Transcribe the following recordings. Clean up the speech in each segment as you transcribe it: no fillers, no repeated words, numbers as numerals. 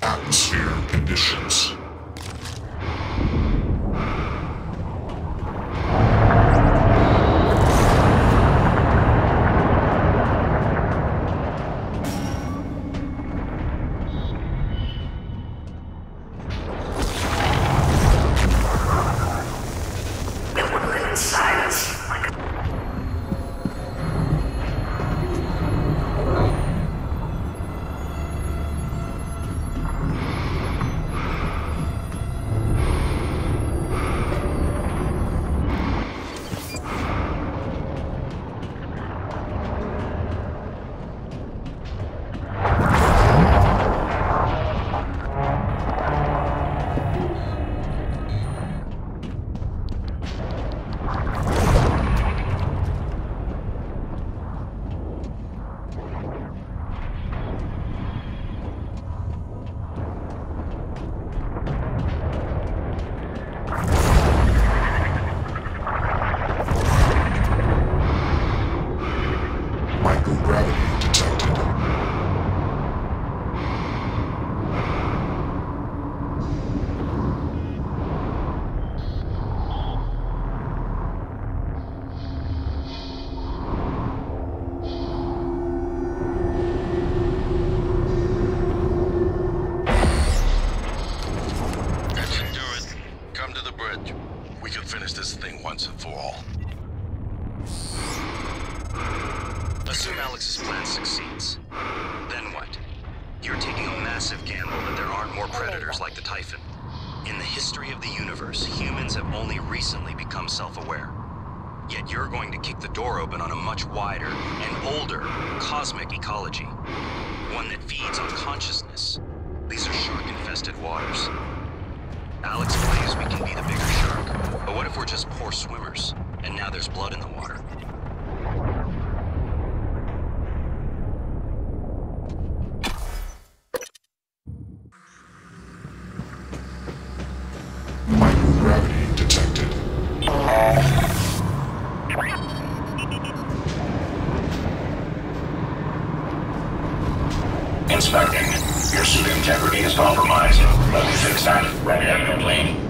atmosphere conditions. Assume Alex's plan succeeds. Then what? You're taking a massive gamble that there aren't more predators like the Typhon. In the history of the universe, humans have only recently become self-aware. Yet you're going to kick the door open on a much wider and older cosmic ecology. One that feeds on consciousness. These are shark-infested waters. Alex believes we can be the bigger shark, but what if we're just poor swimmers, and now there's blood in the water? Microgravity detected. Inspecting. Your suit integrity is compromised. Let me fix that. Ready imminently.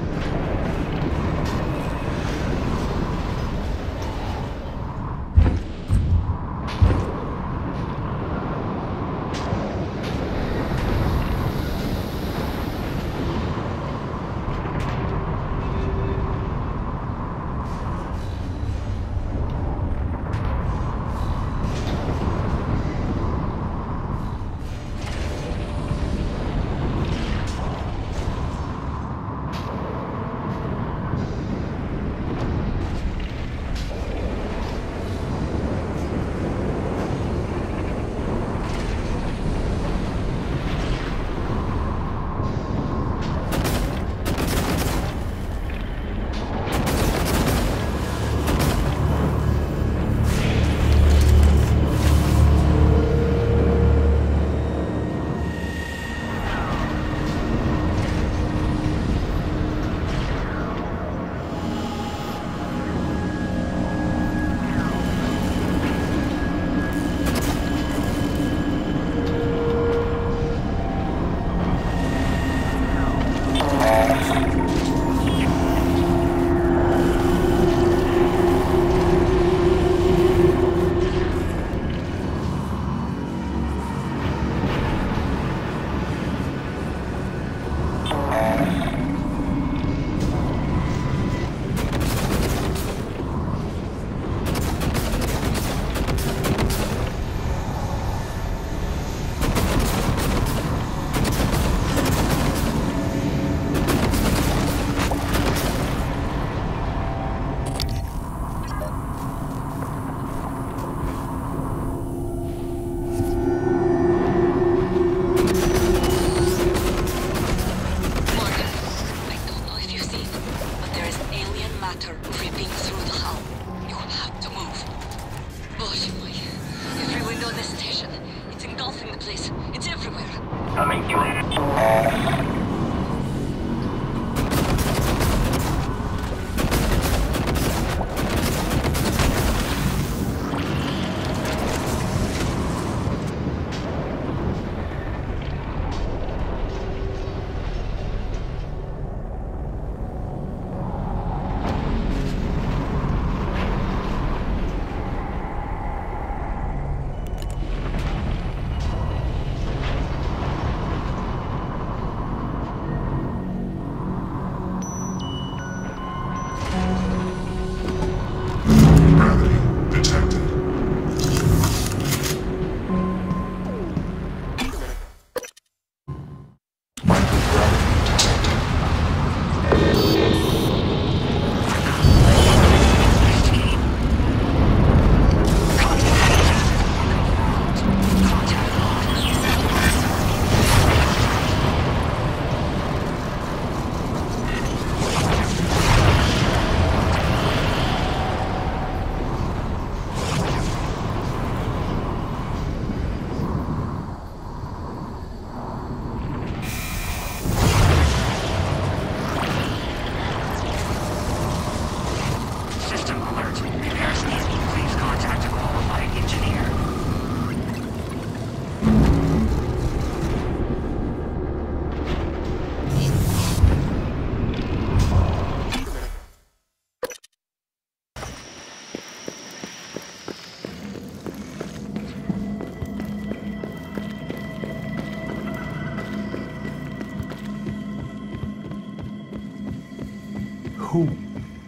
Who?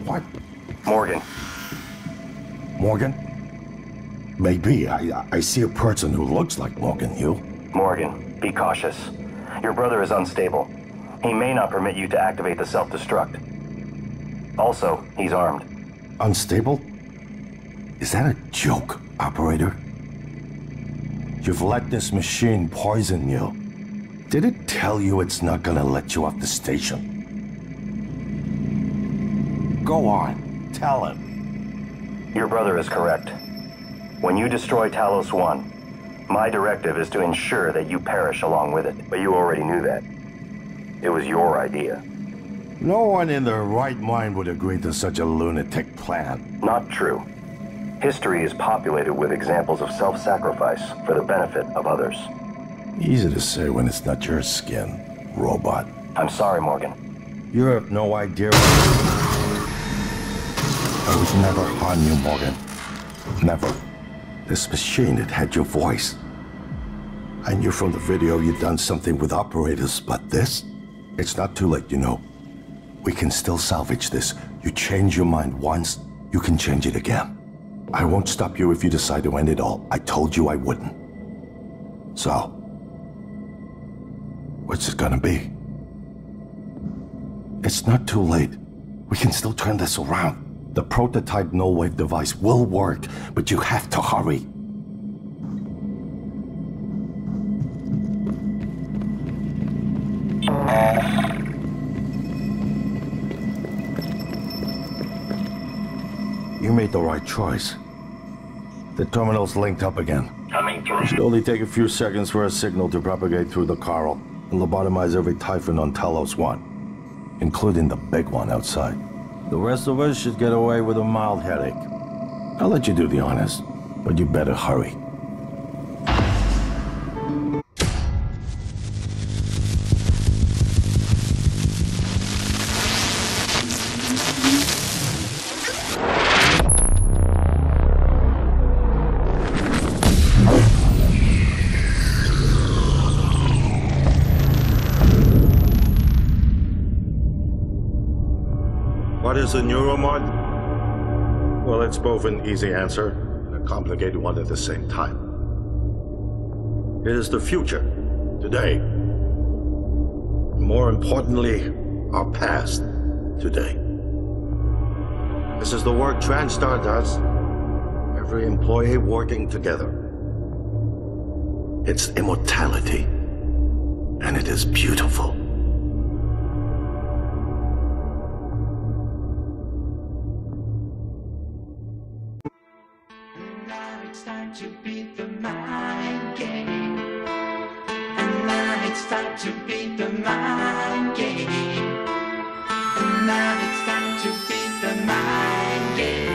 What? Morgan. Morgan? Maybe. I see a person who looks like Morgan Hill. Morgan, be cautious. Your brother is unstable. He may not permit you to activate the self-destruct. Also, he's armed. Unstable? Is that a joke, operator? You've let this machine poison you. Did it tell you it's not gonna let you off the station? Go on, tell him. Your brother is correct. When you destroy Talos 1, my directive is to ensure that you perish along with it. But you already knew that. It was your idea. No one in their right mind would agree to such a lunatic plan. Not true. History is populated with examples of self-sacrifice for the benefit of others. Easy to say when it's not your skin, robot. I'm sorry, Morgan. You have no idea. I would never harm you, Morgan. Never. This machine, it had your voice. I knew from the video you'd done something with operators, but this? It's not too late, you know. We can still salvage this. You change your mind once, you can change it again. I won't stop you if you decide to end it all. I told you I wouldn't. So, what's it gonna be? It's not too late. We can still turn this around. The prototype null-wave device will work, but you have to hurry. You made the right choice. The terminal's linked up again. Coming through. It should only take a few seconds for a signal to propagate through the coral and lobotomize every Typhon on Talos 1, including the big one outside. The rest of us should get away with a mild headache. I'll let you do the honors, but you better hurry. What is a neuromod? Well, it's both an easy answer and a complicated one at the same time. It is the future, today. More importantly, our past, today. This is the work TranStar does. Every employee working together. It's immortality, and it is beautiful. It's time to beat the mind game. And now it's time to beat the mind game. And now it's time to beat the mind game.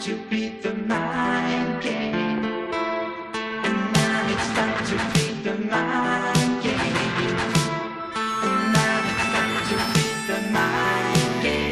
to be the mind game. And now it's time to be the mind game. And now it's time to be the mind game.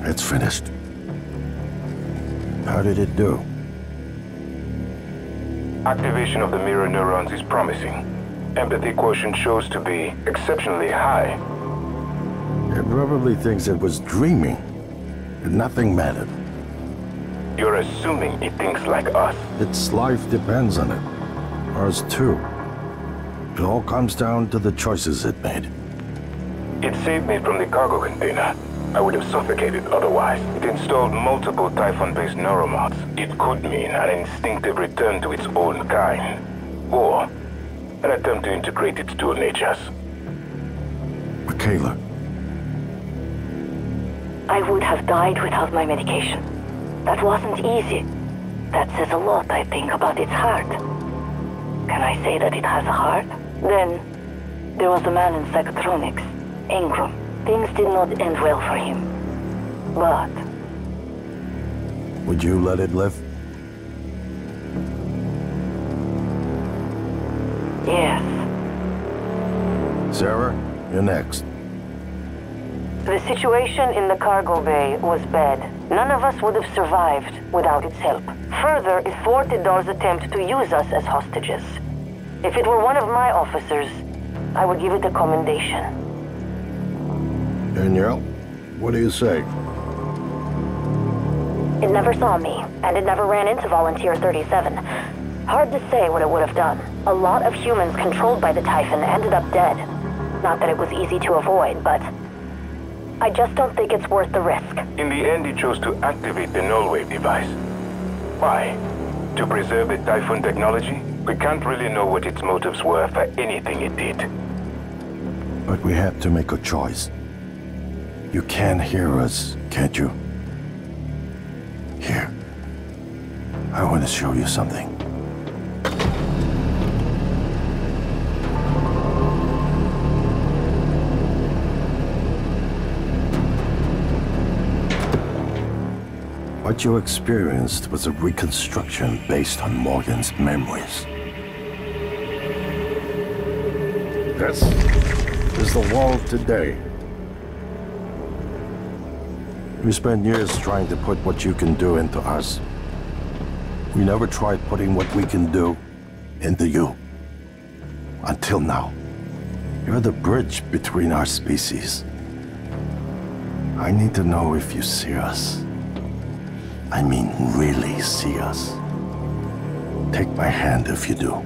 It's finished. How did it do? Activation of the mirror neurons is promising. Empathy quotient shows to be exceptionally high. It probably thinks it was dreaming, and nothing mattered. You're assuming it thinks like us. Its life depends on it. Ours too. It all comes down to the choices it made. It saved me from the cargo container. I would have suffocated otherwise. It installed multiple Typhon-based neuromods. It could mean an instinctive return to its own kind. Or an attempt to integrate its dual natures. Michaela. I would have died without my medication. That wasn't easy. That says a lot, I think, about its heart. Can I say that it has a heart? Then, there was a man in psychotronics, Ingram. Things did not end well for him. But... Would you let it live? yes. Sarah, you're next. The situation in the cargo bay was bad. None of us would have survived without its help. Further, it thwarted Dar's attempt to use us as hostages. If it were one of my officers, I would give it a commendation. Danielle, what do you say? It never saw me, and it never ran into Volunteer 37. Hard to say what it would have done. A lot of humans controlled by the Typhon ended up dead. Not that it was easy to avoid, but... I just don't think it's worth the risk. In the end, he chose to activate the null wave device. Why? To preserve the Typhon technology? We can't really know what its motives were for anything it did. But we have to make a choice. You can hear us, can't you? Here. I want to show you something. What you experienced was a reconstruction based on Morgan's memories. This is the world today. We spent years trying to put what you can do into us. We never tried putting what we can do into you. Until now. You're the bridge between our species. I need to know if you see us. I mean, really see us. Take my hand if you do.